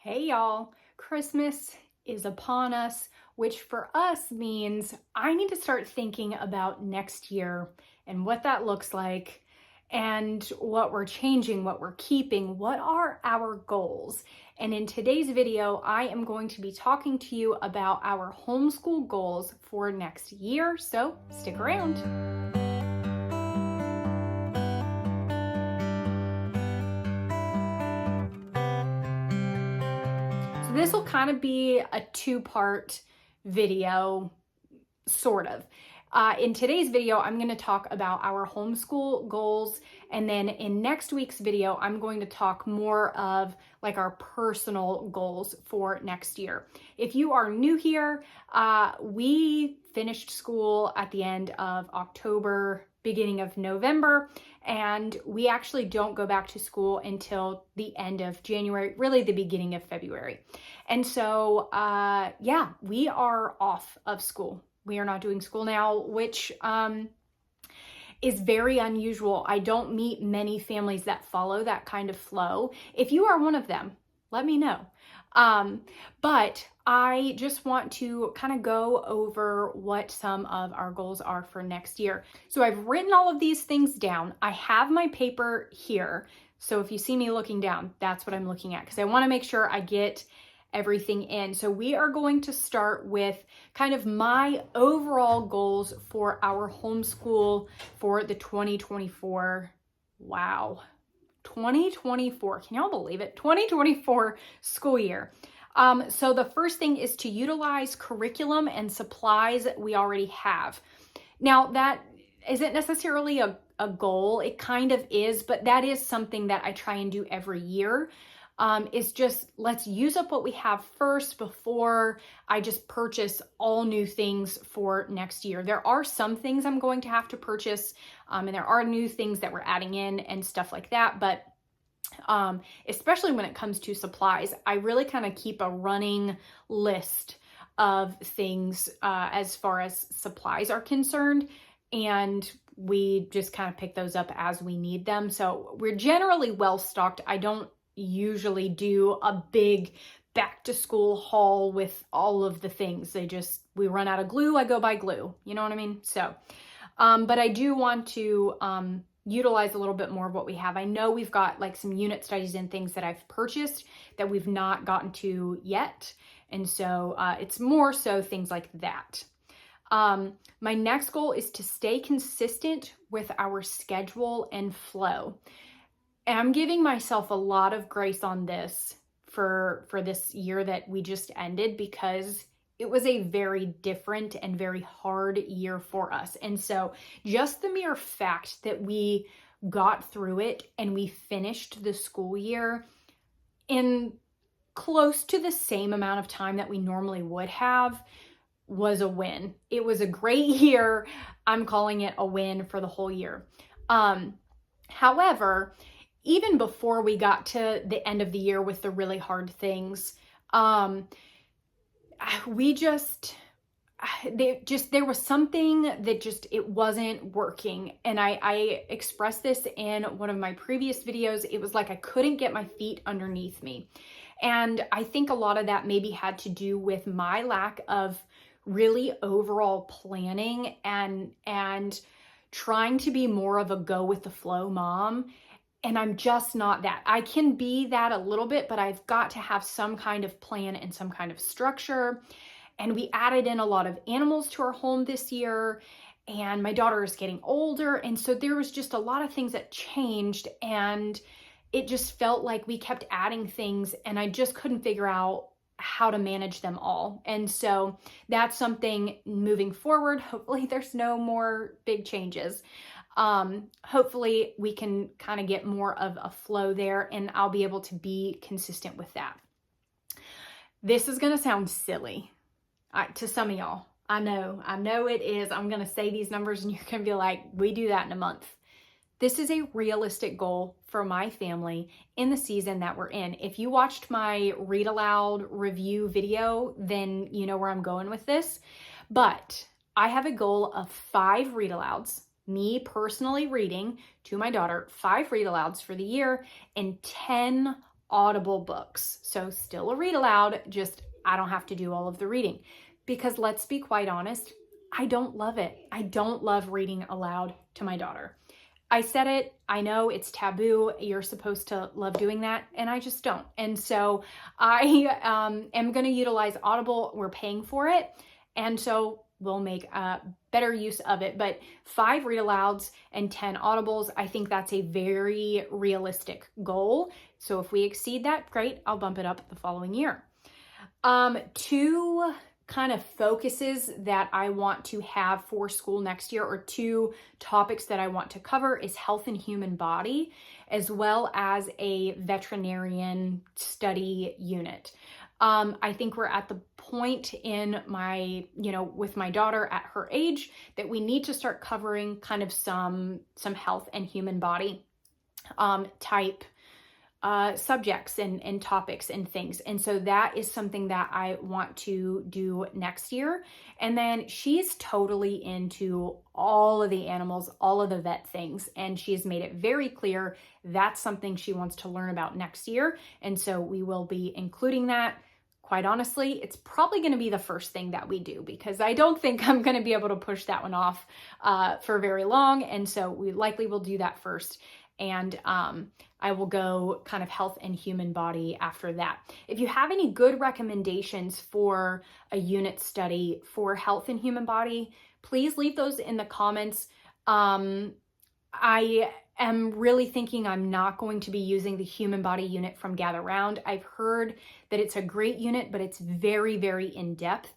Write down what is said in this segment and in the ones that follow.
Hey y'all, Christmas is upon us, which for us means I need to start thinking about next year and what that looks like and what we're changing, what we're keeping, what are our goals. And in today's video, I am going to be talking to you about our homeschool goals for next year, so stick around. So this will kind of be a two-part video, sort of. In today's video, I'm going to talk about our homeschool goals. And then in next week's video, I'm going to talk more of like our personal goals for next year. If you are new here, we finished school at the end of October, beginning of November, and we actually don't go back to school until the end of January, really the beginning of February. And so, yeah, we are off of school. We are not doing school now, which is very unusual. I don't meet many families that follow that kind of flow. If you are one of them, let me know. But I just want to kind of go over what some of our goals are for next year. So I've written all of these things down. I have my paper here. So if you see me looking down, that's what I'm looking at because I want to make sure I get everything in. So we are going to start with kind of my overall goals for our homeschool for the 2024. Wow. 2024. Can y'all believe it? 2024 school year. So the first thing is to utilize curriculum and supplies that we already have. Now that isn't necessarily a goal. It kind of is, but that is something that I try and do every year. Is just let's use up what we have first before I just purchase all new things for next year. There are some things I'm going to have to purchase, and there are new things that we're adding in and stuff like that. But especially when it comes to supplies, I really kind of keep a running list of things as far as supplies are concerned. And we just kind of pick those up as we need them. So we're generally well stocked. I don't usually do a big back to school haul with all of the things. We run out of glue, I go buy glue. You know what I mean? So, but I do want to utilize a little bit more of what we have. I know we've got like some unit studies and things that I've purchased that we've not gotten to yet. And so it's more so things like that. My next goal is to stay consistent with our schedule and flow. And I'm giving myself a lot of grace on this for this year that we just ended because it was a very different and very hard year for us. And so just the mere fact that we got through it and we finished the school year in close to the same amount of time that we normally would have was a win. It was a great year. I'm calling it a win for the whole year. However, even before we got to the end of the year with the really hard things, there was something that it wasn't working. And I expressed this in one of my previous videos. It was like I couldn't get my feet underneath me. And I think a lot of that maybe had to do with my lack of really overall planning and trying to be more of a go with the flow mom. And I'm just not that. I can be that a little bit, but I've got to have some kind of plan and some kind of structure. And we added in a lot of animals to our home this year. And my daughter is getting older. And so there was just a lot of things that changed. And it just felt like we kept adding things and I just couldn't figure out how to manage them all. And so that's something moving forward. Hopefully there's no more big changes. Hopefully we can kind of get more of a flow there and I'll be able to be consistent with that. This is going to sound silly to some of y'all. I know it is. I'm going to say these numbers and you're going to be like, we do that in a month. This is a realistic goal for my family in the season that we're in. If you watched my read aloud review video, then you know where I'm going with this. But I have a goal of 5 read alouds, me personally reading to my daughter 5 read alouds for the year and 10 audible books. So still a read aloud, just I don't have to do all of the reading. Because let's be quite honest, I don't love it. I don't love reading aloud to my daughter. I said it, I know it's taboo, you're supposed to love doing that, and I just don't. And so I am going to utilize Audible. We're paying for it, and so we'll make better use of it. But 5 read alouds and 10 audibles, I think that's a very realistic goal. So if we exceed that, great, I'll bump it up the following year. 2 kind of focuses that I want to have for school next year, or 2 topics that I want to cover, is health and human body, as well as a veterinarian study unit. I think we're at the point in my, with my daughter at her age, that we need to start covering kind of some health and human body type subjects and topics and things. And so that is something that I want to do next year. And then she's totally into all of the animals, all of the vet things. And she has made it very clear that's something she wants to learn about next year. And so we will be including that. Quite honestly, it's probably going to be the first thing that we do, because I don't think I'm going to be able to push that one off for very long. And so we likely will do that first. And I will go kind of health and human body after that. If you have any good recommendations for a unit study for health and human body, please leave those in the comments. I am really thinking I'm not going to be using the human body unit from Gather Round. I've heard that it's a great unit, but it's very, very in-depth.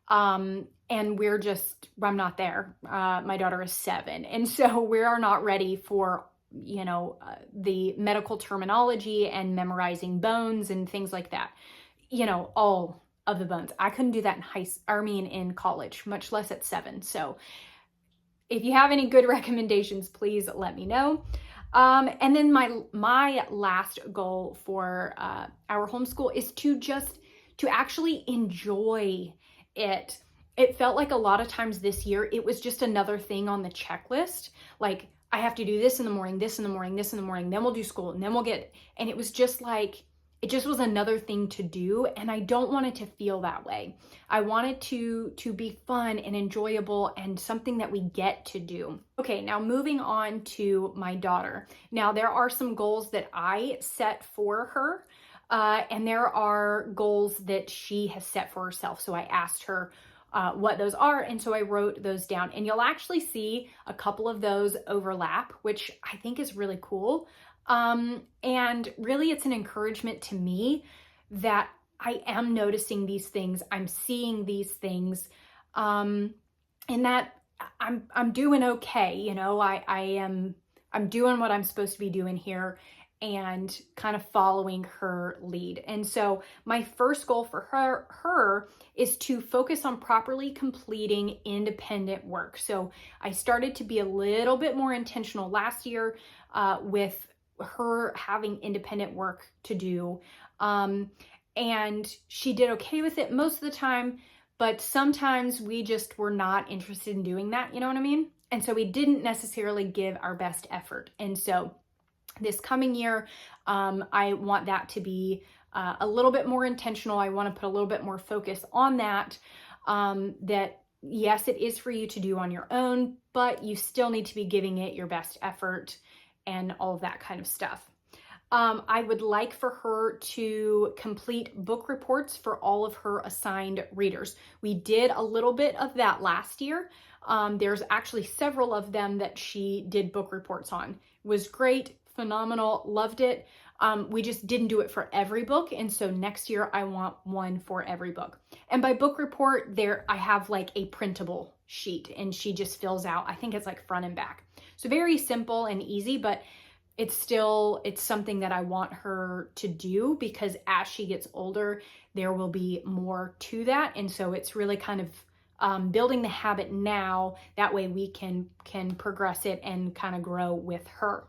And I'm not there. My daughter is 7. And so we are not ready for the medical terminology and memorizing bones and things like that, all of the bones. I couldn't do that in college, much less at 7. So if you have any good recommendations, please let me know. And then my last goal for our homeschool is to actually enjoy it. It felt like a lot of times this year, it was just another thing on the checklist. Like, I have to do this in the morning, this in the morning, this in the morning, then we'll do school, and then and it was just like, it just was another thing to do. And I don't want it to feel that way. I want it to be fun and enjoyable and something that we get to do. Okay, now moving on to my daughter. Now there are some goals that I set for her, and there are goals that she has set for herself. So I asked her what those are. And so I wrote those down, and you'll actually see a couple of those overlap, which I think is really cool. And really it's an encouragement to me that I am noticing these things. I'm seeing these things, and that I'm doing okay. I'm doing what I'm supposed to be doing here, and kind of following her lead. And so my first goal for her is to focus on properly completing independent work. So I started to be a little bit more intentional last year with her having independent work to do. And she did okay with it most of the time, but sometimes we just were not interested in doing that, you know what I mean? And so we didn't necessarily give our best effort. And so this coming year, I want that to be a little bit more intentional. I want to put a little bit more focus on that, that yes, it is for you to do on your own, but you still need to be giving it your best effort and all of that kind of stuff. I would like for her to complete book reports for all of her assigned readers. We did a little bit of that last year. There's actually several of them that she did book reports on. It was great, phenomenal, loved it. We just didn't do it for every book. And so next year I want one for every book. And by book report, I have like a printable sheet, and she just fills out, I think it's like front and back. So very simple and easy, but it's something that I want her to do, because as she gets older, there will be more to that. And so it's really kind of building the habit now. That way we can progress it and kind of grow with her.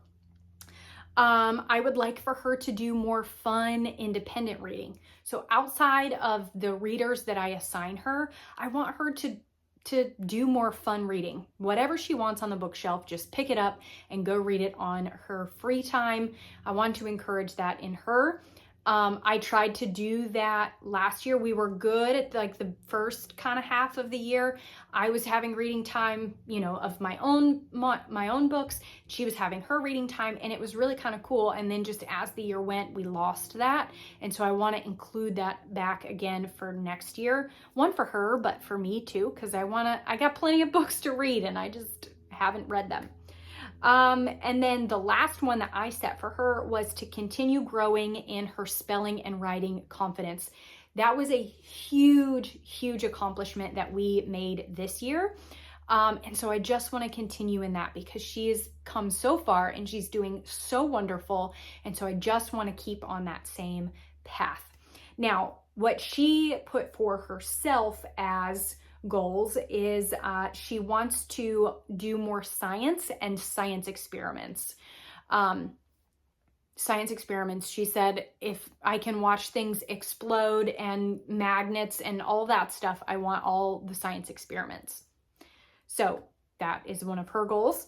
I would like for her to do more fun, independent reading. So outside of the readers that I assign her, I want her to do more fun reading. Whatever she wants on the bookshelf, just pick it up and go read it on her free time. I want to encourage that in her. I tried to do that last year. We were good at like the first kind of half of the year. I was having reading time, you know, of my own books. She was having her reading time, and it was really kind of cool. And then just as the year went, we lost that. And so I want to include that back again for next year. One for her, but for me too, because I got plenty of books to read and I just haven't read them. And then the last one that I set for her was to continue growing in her spelling and writing confidence. That was a huge, huge accomplishment that we made this year. And so I just want to continue in that because she's come so far and she's doing so wonderful. And so I just want to keep on that same path. Now, what she put for herself as goals is she wants to do more science and science experiments. Science experiments, she said, if I can watch things explode and magnets and all that stuff, I want all the science experiments. So that is one of her goals.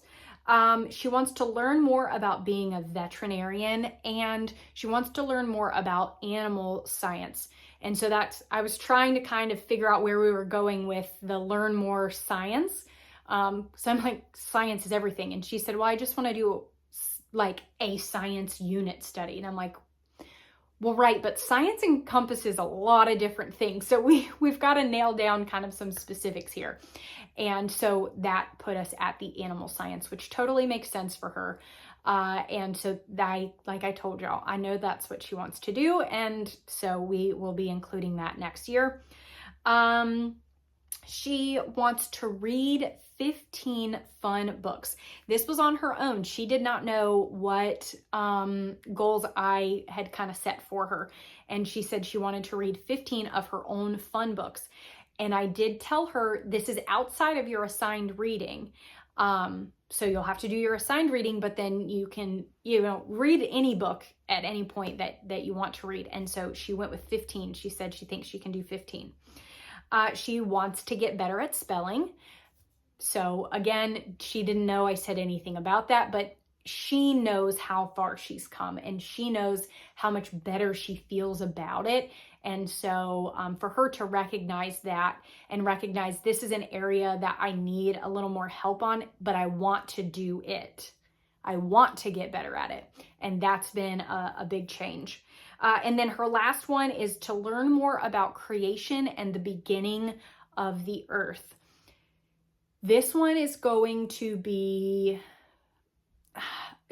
She wants to learn more about being a veterinarian, and she wants to learn more about animal science. And so I was trying to kind of figure out where we were going with the learn more science. So I'm like, science is everything. And she said, well, I just want to do like a science unit study. And I'm like, well, right, but science encompasses a lot of different things. So we've got to nail down kind of some specifics here. And so that put us at the animal science, which totally makes sense for her. And so like I told y'all, I know that's what she wants to do. And so we will be including that next year. She wants to read 15 fun books. This was on her own. She did not know what goals I had kind of set for her. And she said she wanted to read 15 of her own fun books. And I did tell her this is outside of your assigned reading. So you'll have to do your assigned reading, but then you can, read any book at any point that you want to read. And so she went with 15. She said she thinks she can do 15. She wants to get better at spelling. So again, she didn't know I said anything about that, but she knows how far she's come and she knows how much better she feels about it. And so for her to recognize that and recognize this is an area that I need a little more help on, but I want to do it. I want to get better at it. And that's been a big change. And then her last one is to learn more about creation and the beginning of the earth. This one is going to be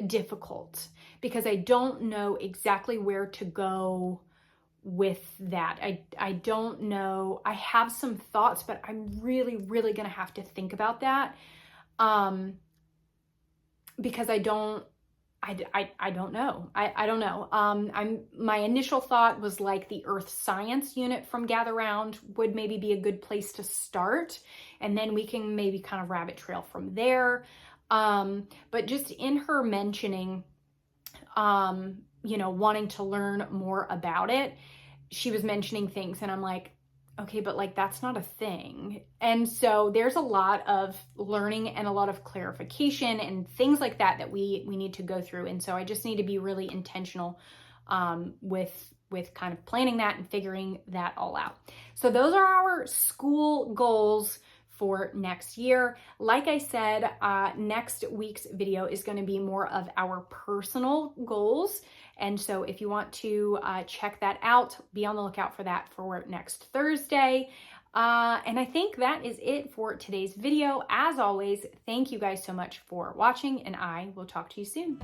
difficult because I don't know exactly where to go with that. I don't know. I have some thoughts, but I'm really, really going to have to think about that because I don't know. I don't know. My initial thought was like the Earth Science unit from Gather Round would maybe be a good place to start. And then we can maybe kind of rabbit trail from there. But just in her mentioning, wanting to learn more about it, she was mentioning things and I'm like, okay, but like, that's not a thing. And so there's a lot of learning and a lot of clarification and things like that we need to go through. And so I just need to be really intentional, with kind of planning that and figuring that all out. So those are our school goals for next year. Like I said, next week's video is going to be more of our personal goals. And so if you want to check that out, be on the lookout for that for next Thursday. And I think that is it for today's video. As always, thank you guys so much for watching, and I will talk to you soon.